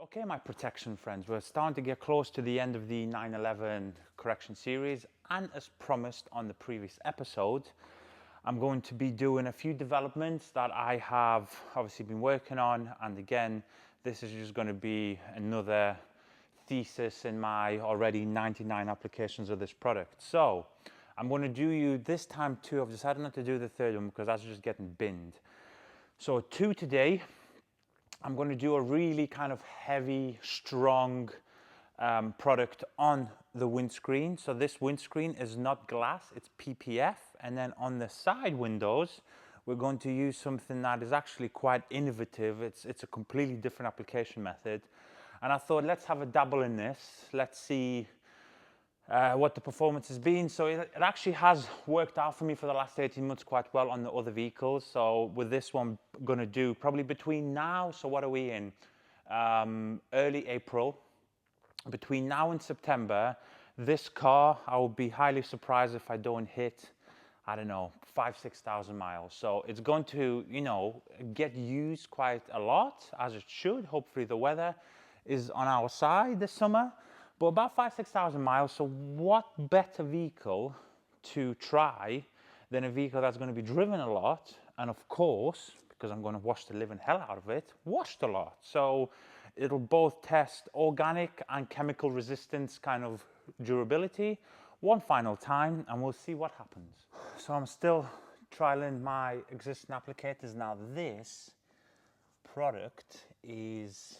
Okay, my protection friends, we're starting to get close to the end of the 911 correction series, and as promised on the previous episode, I'm going to be doing a few developments that I have obviously been working on, and again, this is just going to be another thesis in my already 99 applications of this product. So I'm going to do you this time two. I've decided not to do the third one because that's just getting binned. So two today. I'm going to do a really kind of heavy, strong product on the windscreen. So this windscreen is not glass, it's PPF. And then on the side windows, we're going to use something that is actually quite innovative. It's a completely different application method. And I thought, let's have a dabble in this. Let's see what the performance has been. So it actually has worked out for me for the last 18 months quite well on the other vehicles. So with this one, I'm going to do probably between now, so what are we in? Early April. Between now and September, this car, I will be highly surprised if I don't hit, I don't know, 5,000–6,000 miles. So it's going to, you know, get used quite a lot, as it should. Hopefully the weather is on our side this summer. But about 5,000–6,000 miles, so what better vehicle to try than a vehicle that's going to be driven a lot, and of course, because I'm going to wash the living hell out of it, washed a lot. So it'll both test organic and chemical resistance kind of durability one final time, and we'll see what happens. So I'm still trialing my existing applicators. Now this product is,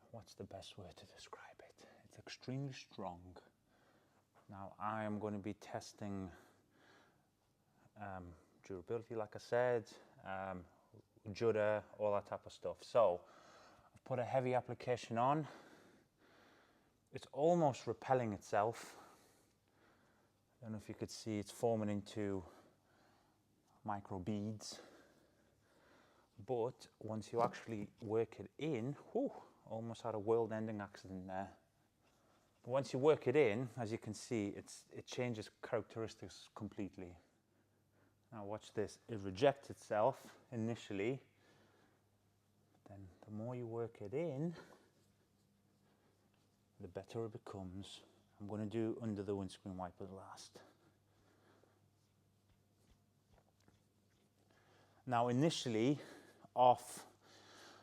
what's the best word to describe it? It's extremely strong. Now I am going to be testing durability, like I said, judder, all that type of stuff. So I've put a heavy application on. It's almost repelling itself. I don't know if you could see, it's forming into micro beads. But once you actually work it in, whew, almost had a world-ending accident there. But once you work it in, as you can see, it changes characteristics completely. Now watch this, it rejects itself initially, then the more you work it in, the better it becomes. I'm going to do under the windscreen wipers last. Now initially off,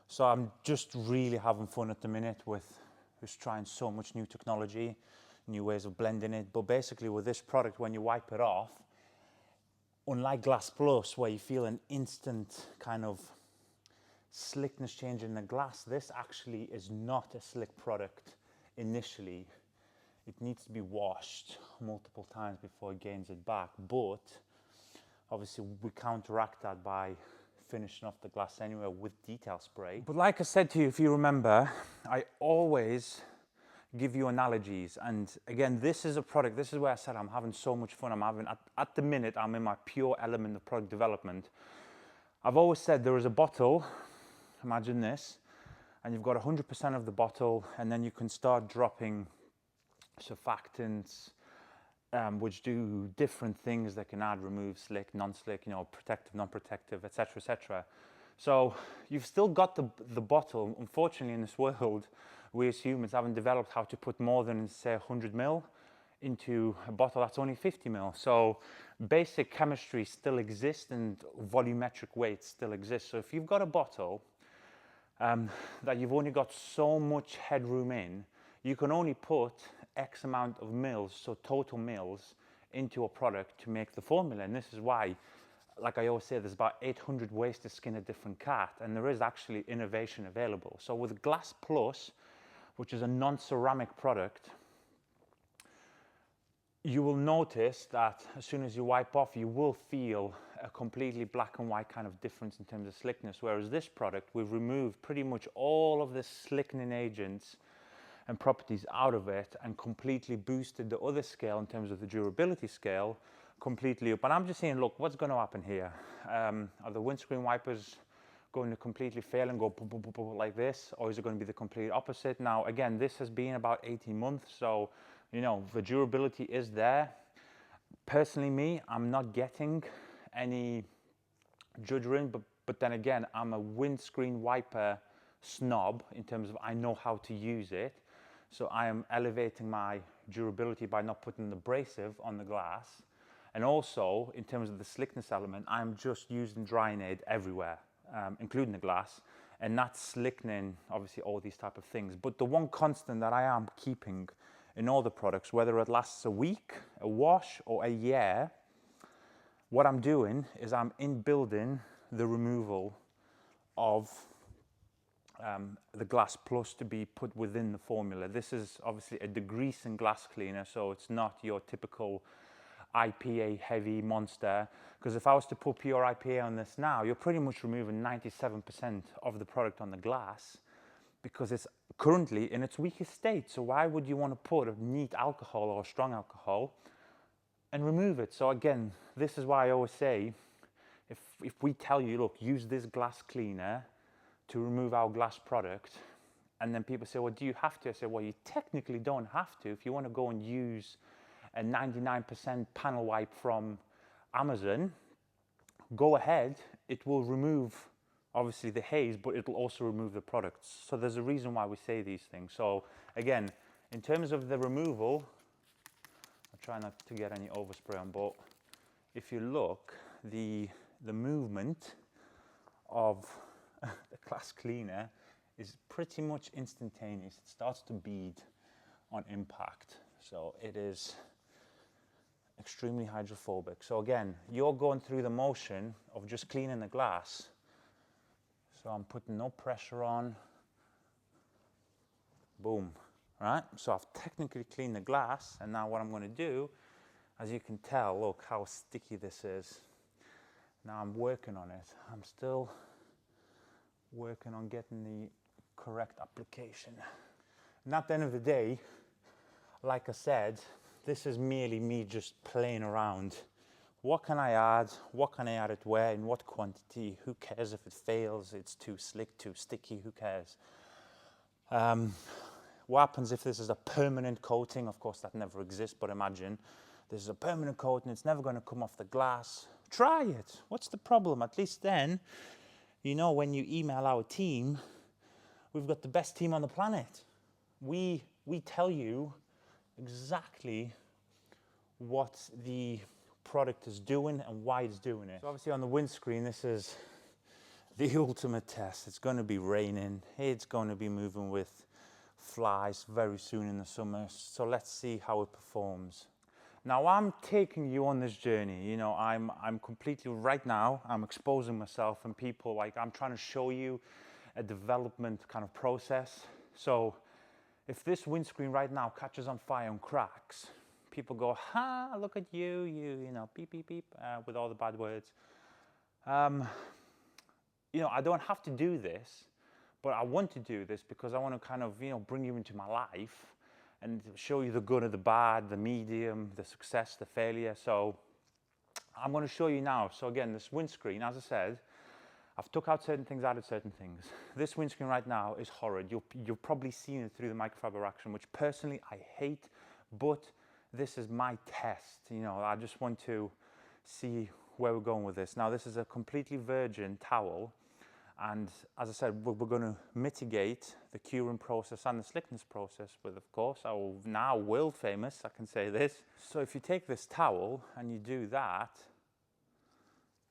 so I'm just really having fun at the minute with just trying so much new technology, new ways of blending it. But basically with this product, when you wipe it off, unlike Glass Plus, where you feel an instant kind of slickness change in the glass, this actually is not a slick product initially. It needs to be washed multiple times before it gains it back. But obviously we counteract that by finishing off the glass anyway with detail spray. But like I said to you, if you remember, I always give you analogies. And again, this is a product, this is where I said I'm having so much fun. I'm having, at the minute, I'm in my pure element of product development. I've always said there is a bottle, imagine this, and you've got 100% of the bottle, and then you can start dropping surfactants, which do different things. They can add, remove, slick, non-slick, you know, protective, non-protective, etc., etc. So you've still got the bottle. Unfortunately, in this world, we as humans haven't developed how to put more than, say, 100 ml into a bottle that's only 50 ml. So basic chemistry still exists and volumetric weights still exist. So if you've got a bottle that you've only got so much headroom in, you can only put X amount of mils, so total mils, into a product to make the formula. And this is why, like I always say, there's about 800 ways to skin a different cat, and there is actually innovation available. So with Glass Plus, which is a non-ceramic product, you will notice that as soon as you wipe off, you will feel a completely black and white kind of difference in terms of slickness. Whereas this product, we've removed pretty much all of the slickening agents and properties out of it and completely boosted the other scale in terms of the durability scale completely up. And I'm just saying, look, what's going to happen here? Are the windscreen wipers going to completely fail and go boom, boom, boom, boom, like this? Or is it going to be the complete opposite? Now, again, this has been about 18 months, so, you know, the durability is there. Personally, me, I'm not getting any judging, but then again, I'm a windscreen wiper snob in terms of I know how to use it. So I am elevating my durability by not putting the abrasive on the glass. And also, in terms of the slickness element, I'm just using drying aid everywhere, including the glass. And that's slickening, obviously, all these type of things. But the one constant that I am keeping in all the products, whether it lasts a week, a wash, or a year, what I'm doing is I'm inbuilding the removal of the Glass Plus to be put within the formula. This is obviously a degreasing glass cleaner, so it's not your typical IPA heavy monster, because if I was to put pure IPA on this now, you're pretty much removing 97% of the product on the glass because it's currently in its weakest state. So why would you want to put a neat alcohol or a strong alcohol and remove it? So again, this is why I always say, if we tell you, look, use this glass cleaner to remove our glass product, and then people say, well, do you have to? I say, well, you technically don't have to. If you want to go and use a 99% panel wipe from Amazon, go ahead. It will remove, obviously, the haze, but it'll also remove the products. So there's a reason why we say these things. So again, in terms of the removal, I'll try not to get any overspray on, but if you look, the movement of the glass cleaner is pretty much instantaneous. It starts to bead on impact. So it is extremely hydrophobic. So again, you're going through the motion of just cleaning the glass. So I'm putting no pressure on. Boom, right? So I've technically cleaned the glass, and now what I'm going to do, as you can tell, look how sticky this is. Now I'm working on it. I'm still working on getting the correct application. And at the end of the day, like I said, this is merely me just playing around. What can I add? What can I add it where? In what quantity? Who cares if it fails? It's too slick, too sticky. Who cares? What happens if this is a permanent coating? Of course, that never exists, but imagine this is a permanent coating. It's never going to come off the glass. Try it. What's the problem? At least then, you know, when you email our team, we've got the best team on the planet. We tell you exactly what the product is doing and why it's doing it. So obviously on the windscreen, this is the ultimate test. It's going to be raining. It's going to be moving with flies very soon in the summer. So let's see how it performs. Now I'm taking you on this journey. You know, I'm completely, right now, I'm exposing myself and people, like I'm trying to show you a development kind of process. So if this windscreen right now catches on fire and cracks, people go, ha, look at you, you know, beep, beep, beep, with all the bad words. You know, I don't have to do this, but I want to do this because I want to kind of, you know, bring you into my life and show you the good and the bad, the medium, the success, the failure. So I'm going to show you now. So again, this windscreen, as I said, I've took out certain things, added certain things. This windscreen right now is horrid. You've probably seen it through the microfiber action, which personally I hate, but this is my test. You know, I just want to see where we're going with this. Now, this is a completely virgin towel. And as I said, we're going to mitigate the curing process and the slickness process with, of course, our now world famous, I can say this. So if you take this towel and you do that,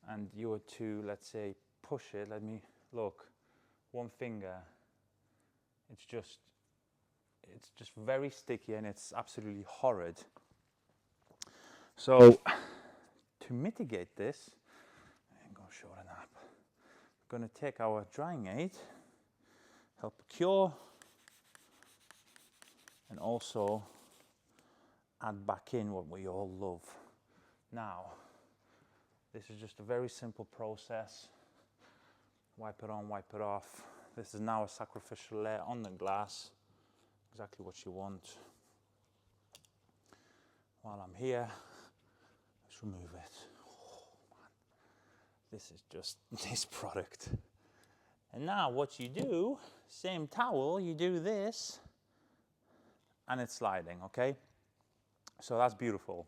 and you were to, let's say, push it, let me look, one finger, it's just very sticky and it's absolutely horrid. So to mitigate this, I'm going to show it up. We're going to take our drying aid, help cure, and also add back in what we all love. Now, this is just a very simple process. Wipe it on, wipe it off. This is now a sacrificial layer on the glass, exactly what you want. While I'm here, let's remove it. Oh, man. This is just this product. And now what you do, same towel, you do this, and it's sliding, okay? So that's beautiful.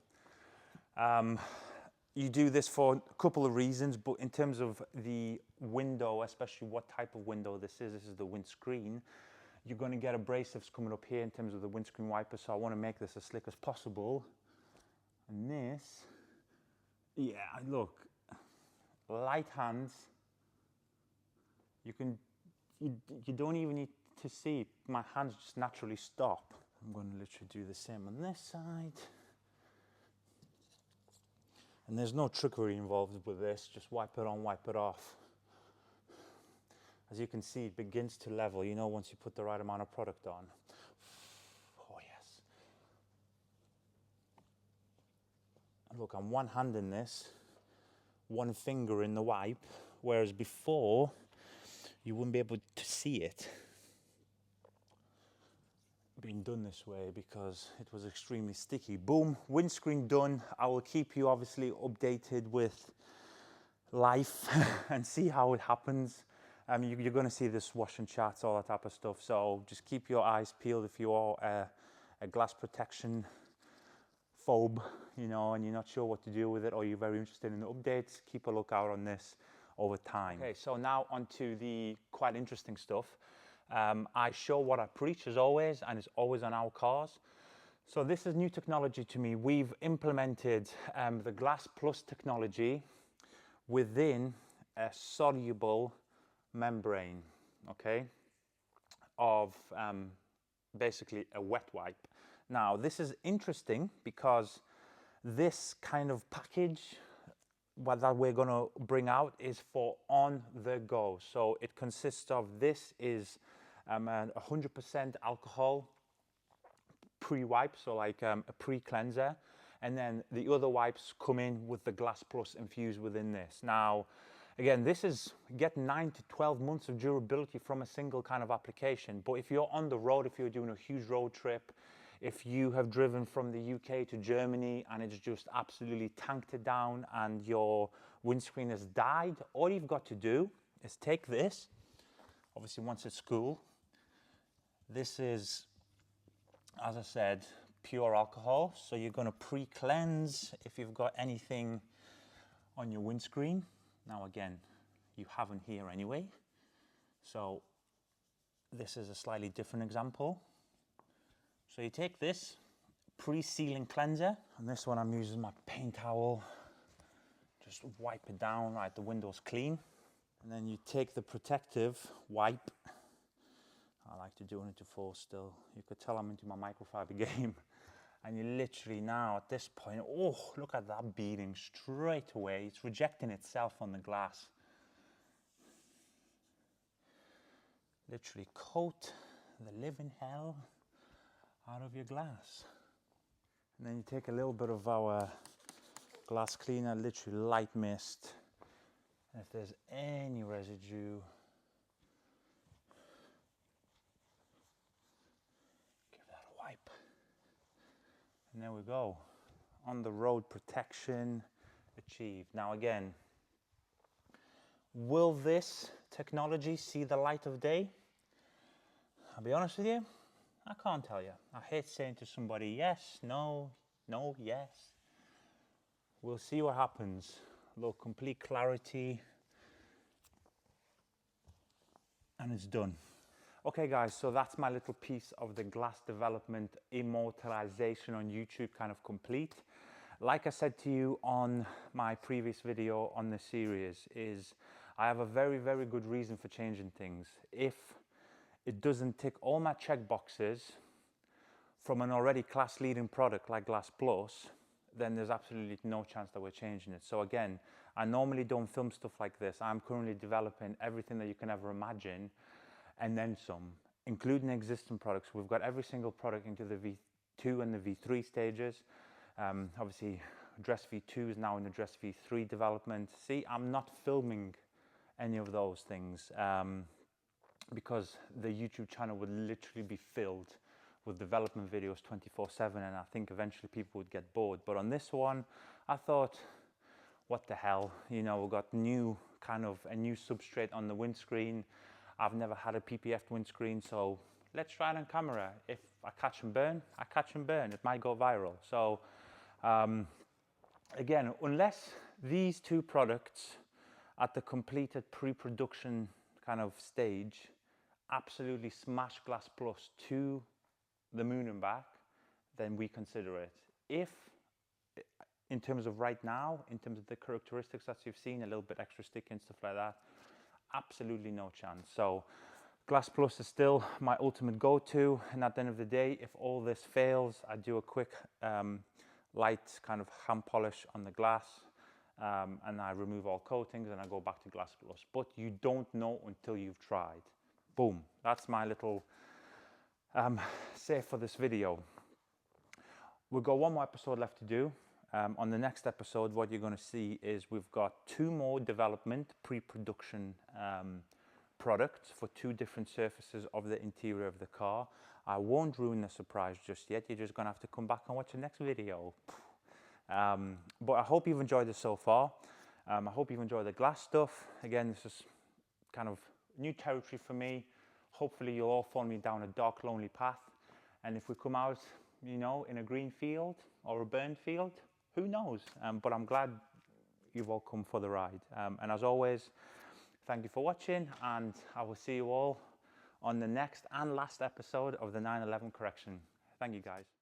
You do this for a couple of reasons, but in terms of the window, especially what type of window this is the windscreen, you're going to get abrasives coming up here in terms of the windscreen wiper, so I want to make this as slick as possible. And this, yeah, look, light hands, you don't even need to see, my hands just naturally stop. I'm going to literally do the same on this side. And there's no trickery involved with this, just wipe it on, wipe it off. As you can see, it begins to level, you know, once you put the right amount of product on. Oh yes. Look, I'm one-handing this, one finger in the wipe, whereas before, you wouldn't be able to see it being done this way because it was extremely sticky. Boom, windscreen done. I will keep you obviously updated with life and see how it happens. You're going to see this wash and chats, all that type of stuff. So just keep your eyes peeled if you are a glass protection phobe, you know, and you're not sure what to do with it, or you're very interested in the updates. Keep a lookout on this over time. Okay, so now onto the quite interesting stuff. I show what I preach as always, and it's always on our cars. So this is new technology to me. We've implemented the Glass Plus technology within a soluble membrane, okay, of basically a wet wipe. Now, this is interesting because this kind of package what that we're going to bring out is for on the go. So it consists of, this is 100% alcohol pre-wipe, so like a pre-cleanser, and then the other wipes come in with the Glass Plus infused within this. Now, again, this is getting 9 to 12 months of durability from a single kind of application. But if you're on the road, if you're doing a huge road trip, if you have driven from the UK to Germany and it's just absolutely tanked it down and your windscreen has died, all you've got to do is take this, obviously once it's cool. This is, as I said, pure alcohol. So you're going to pre-cleanse if you've got anything on your windscreen. Now again, you haven't here anyway. So this is a slightly different example. So you take this pre-sealing cleanser, and this one I'm using my paint towel, just wipe it down, right, the window's clean. And then you take the protective wipe. I like to do it to full still. You could tell I'm into my microfiber game. And you literally now at this point, oh, look at that beading straight away. It's rejecting itself on the glass. Literally coat the living hell out of your glass. And then you take a little bit of our glass cleaner, literally light mist. And if there's any residue, give that a wipe. And there we go. On the road protection achieved. Now again, will this technology see the light of day? I'll be honest with you, I can't tell you. I hate saying to somebody, yes, no, no, yes. We'll see what happens. Look, complete clarity. And it's done. Okay guys, so that's my little piece of the glass development immortalization on YouTube kind of complete. Like I said to you on my previous video on this series, is I have a very, very good reason for changing things. If it doesn't tick all my check boxes from an already class leading product like Glass Plus, then there's absolutely no chance that we're changing it. So again, I normally don't film stuff like this. I'm currently developing everything that you can ever imagine and then some, including existing products. We've got every single product into the V2 and the V3 stages. Obviously, Address V2 is now in Address V3 development. See, I'm not filming any of those things because the YouTube channel would literally be filled with development videos 24/7, and I think eventually people would get bored. But on this one, I thought, what the hell, you know, we've got a new substrate on the windscreen. I've never had a PPF windscreen, so let's try it on camera. If I catch and burn, I catch and burn. It might go viral. So again, unless these two products at the completed pre-production kind of stage, absolutely smash Glass Plus to the moon and back, then we consider it. If, in terms of right now, in terms of the characteristics that you've seen, a little bit extra stick and stuff like that, absolutely no chance. So Glass Plus is still my ultimate go-to, and at the end of the day, if all this fails, I do a quick light kind of hand polish on the glass, and I remove all coatings and I go back to Glass Plus. But you don't know until you've tried. Boom, that's my little save for this video. We've got one more episode left to do. On the next episode, what you're going to see is we've got 2 more development pre-production products for 2 different surfaces of the interior of the car. I won't ruin the surprise just yet. You're just going to have to come back and watch the next video. But I hope you've enjoyed this so far. I hope you've enjoyed the glass stuff. Again, this is kind of new territory for me. Hopefully you'll all follow me down a dark, lonely path. And if we come out, you know, in a green field or a burned field, who knows? But I'm glad you've all come for the ride. And as always, thank you for watching, and I will see you all on the next and last episode of the 911 correction. Thank you, guys.